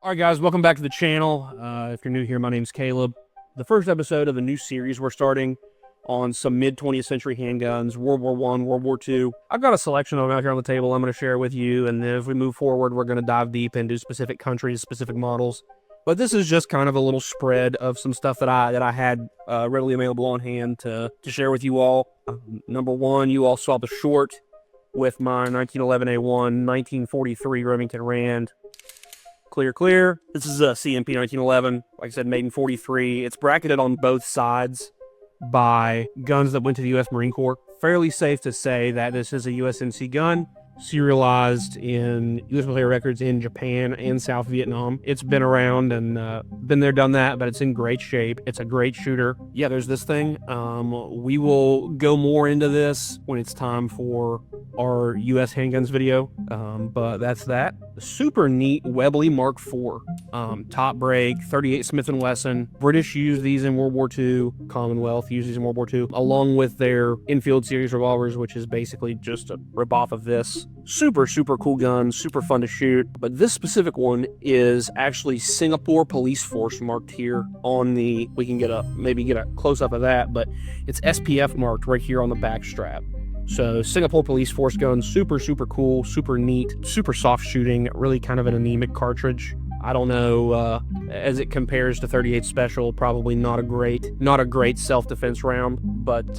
All right, guys, welcome back to the channel. If you're new here, my name's Caleb. The first episode of a new series we're starting on some mid-20th century handguns, World War I, World War II. I've got a selection of them out here on the table I'm going to share with you, and then as we move forward, we're going to dive deep into specific countries, specific models. But this is just kind of a little spread of some stuff that I had readily available on hand to share with you all. Number one, you all saw the short with my 1911A1, 1943 Remington Rand. Clear. This is a CMP 1911, like I said, made in 43. It's bracketed on both sides by guns that went to the U.S. Marine Corps. Fairly safe to say that this is a USMC gun, serialized in U.S. military records in Japan and South Vietnam. It's been around and been there, done that, but it's in great shape. It's a great shooter. Yeah, there's this thing. We will go more into this when it's time for our U.S. handguns video, but that's that. Super neat Webley Mark IV, top break, 38 Smith & Wesson. British used these in World War II. Commonwealth used these in World War II, along with their Enfield series revolvers, which is basically just a ripoff of this. Super cool gun, super fun to shoot. But this specific one is actually Singapore Police Force marked here on the, we can maybe get a close-up of that, but it's SPF marked right here on the back strap. So Singapore Police Force gun, super cool, super neat, super soft shooting, really kind of an anemic cartridge. I don't know, as it compares to 38 Special, probably not a great self-defense round, but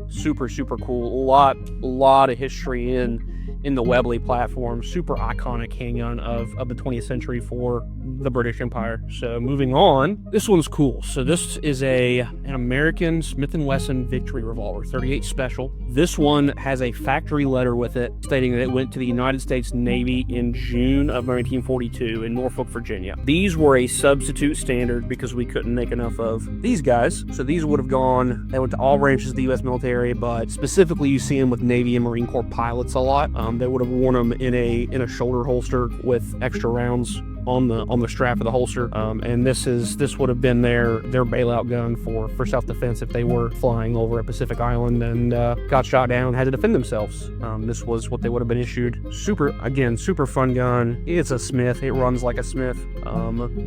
super cool. A lot of history in the Webley platform. Super iconic handgun of the 20th century for the British Empire. So moving on, this one's cool. So this is an American Smith & Wesson Victory revolver, 38 Special. This one has a factory letter with it stating that it went to the United States Navy in June of 1942 in Norfolk, Virginia. These were a substitute standard because we couldn't make enough of these guys. So these would have gone, they went to all branches of the U.S. military, but specifically you see them with Navy and Marine Corps pilots a lot. They would have worn them in a shoulder holster with extra rounds on the strap of the holster, and this would have been their bailout gun for self-defense if they were flying over a Pacific island and got shot down and had to defend themselves. This was what they would have been issued. Super fun gun. It's a Smith. It runs like a Smith.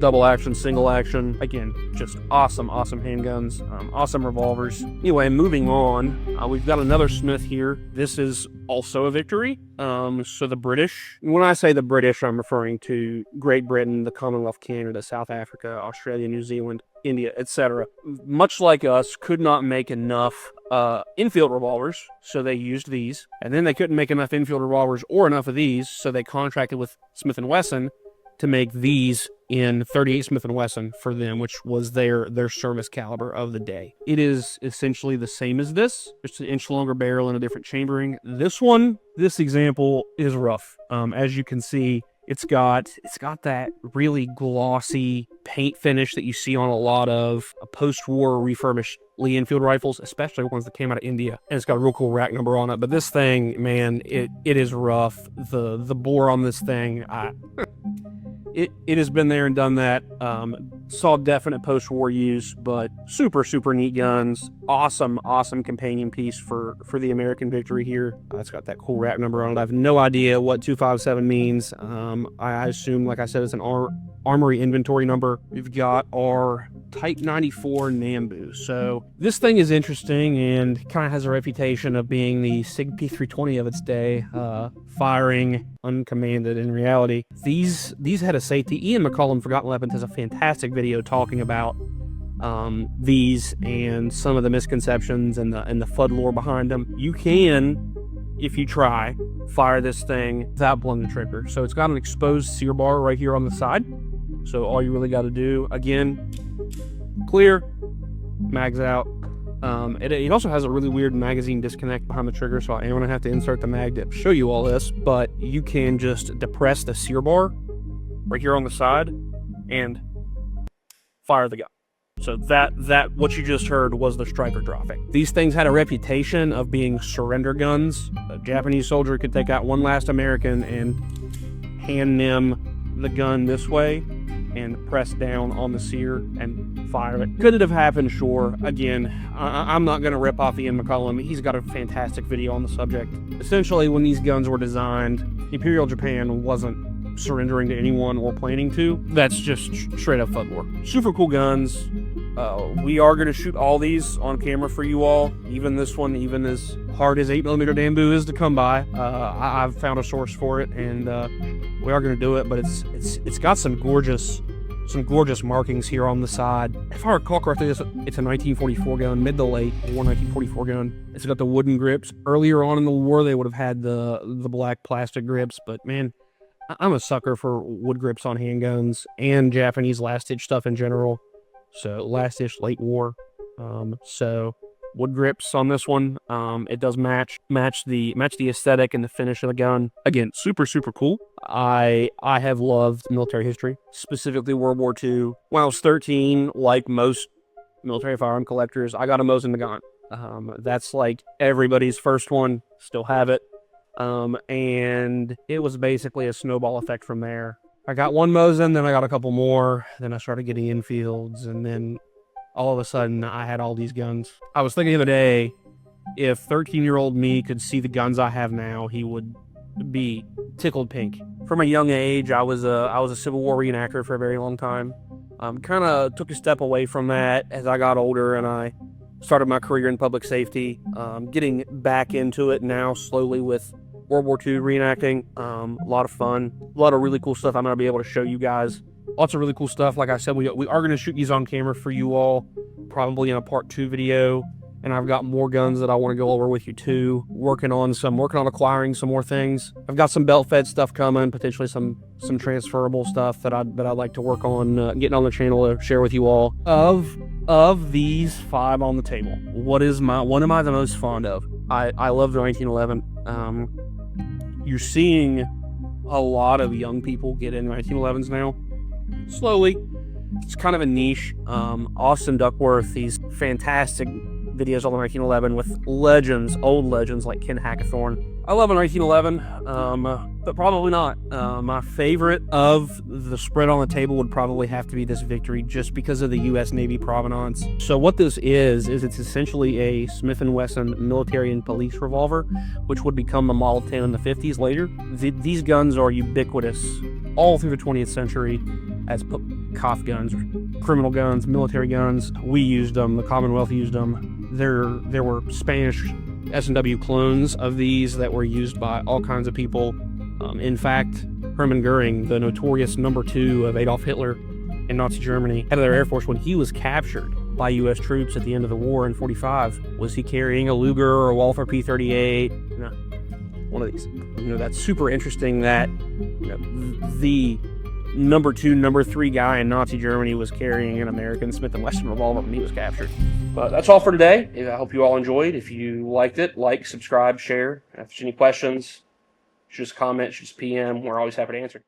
Double action, single action. Again, just awesome handguns. Awesome revolvers. Anyway, moving on, we've got another Smith here. This is also a Victory. So the British, when I say the British, I'm referring to Great Britain, the Commonwealth, Canada, South Africa, Australia, New Zealand, India, etc. Much like us, could not make enough Enfield revolvers, so they used these. And then they couldn't make enough Enfield revolvers or enough of these, so they contracted with Smith & Wesson to make these in 38 Smith & Wesson for them, which was their service caliber of the day. It is essentially the same as this, just an inch longer barrel and a different chambering. This example is rough. As you can see, it's got that really glossy paint finish that you see on a lot of post-war refurbished Lee Enfield rifles, especially ones that came out of India. And it's got a real cool rack number on it. But this thing, man, it is rough. The bore on this thing, It has been there and done that. Saw definite post-war use, but super neat guns. Awesome companion piece for the American Victory here. It's got that cool rack number on it. I have no idea what 257 means. I assume, like I said, it's an armory inventory number. We've got our Type 94 Nambu. So this thing is interesting and kind of has a reputation of being the SIG P320 of its day, firing uncommanded. In reality, these had a safety. Ian McCollum, Forgotten Weapons, has a fantastic video talking about these and some of the misconceptions and the FUD lore behind them. You can, if you try, fire this thing without blowing the trigger. So it's got an exposed sear bar right here on the side. So all you really got to do, again, clear, mags out. It also has a really weird magazine disconnect behind the trigger, so I am going to have to insert the mag to show you all this, but you can just depress the sear bar right here on the side and fire the gun. So that what you just heard was the striker dropping. These things had a reputation of being surrender guns. A Japanese soldier could take out one last American and hand them the gun this way and press down on the sear and fire it. Could it have happened? Sure. Again, I'm not going to rip off Ian McCollum. He's got a fantastic video on the subject. Essentially, when these guns were designed, Imperial Japan wasn't surrendering to anyone or planning to. That's just straight up fun war. Super cool guns. We are going to shoot all these on camera for you all. Even this one, even as hard as 8mm Bamboo is to come by, I've found a source for it, and we are going to do it. But it's got some gorgeous markings here on the side. If I recall correctly, it's a 1944 gun, mid to late war 1944 gun. It's got the wooden grips. Earlier on in the war, they would have had the black plastic grips, but man, I'm a sucker for wood grips on handguns and Japanese last-ditch stuff in general. So last-ditch late war. So wood grips on this one. It does match the aesthetic and the finish of the gun. Again, super cool. I have loved military history, specifically World War II. When I was 13, like most military firearm collectors, I got a Mosin Nagant. That's like everybody's first one. Still have it. And it was basically a snowball effect from there. I got one Mosin, then I got a couple more, then I started getting Enfields, and then all of a sudden I had all these guns. I was thinking the other day, if 13-year-old me could see the guns I have now, he would be tickled pink. From a young age, I was a Civil War reenactor for a very long time. Kind of took a step away from that as I got older and I started my career in public safety. Getting back into it now slowly with World War II reenacting. A lot of fun, a lot of really cool stuff I'm going to be able to show you guys. Lots of really cool stuff. Like I said, we are going to shoot these on camera for you all, probably in a part 2 video. And I've got more guns that I want to go over with you too. Working on acquiring some more things. I've got some belt-fed stuff coming, potentially some transferable stuff that I'd like to work on getting on the channel to share with you all. Of these 5 on the table, what am I the most fond of? I love the 1911. You're seeing a lot of young people get in 1911s now. Slowly. It's kind of a niche. Austin Duckworth, these fantastic videos on the 1911 with old legends like Ken Hackathorn. I love a 1911, but probably not. My favorite of the spread on the table would probably have to be this Victory, just because of the U.S. Navy provenance. So what this is it's essentially a Smith & Wesson military and police revolver, which would become a Model 10 in the 50s later. These guns are ubiquitous all through the 20th century as COF guns, criminal guns, military guns. We used them. The Commonwealth used them. There were Spanish S&W clones of these that were used by all kinds of people. In fact, Hermann Goering, the notorious number 2 of Adolf Hitler in Nazi Germany, head of their Air Force, when he was captured by U.S. troops at the end of the war in 45, was he carrying a Luger or a Walther P-38? No, one of these. That's super interesting that the number 2, number 3 guy in Nazi Germany was carrying an American Smith & Wesson revolver when he was captured. But that's all for today. I hope you all enjoyed. If you liked it, like, subscribe, share. If there's any questions, just comment, just PM. We're always happy to answer.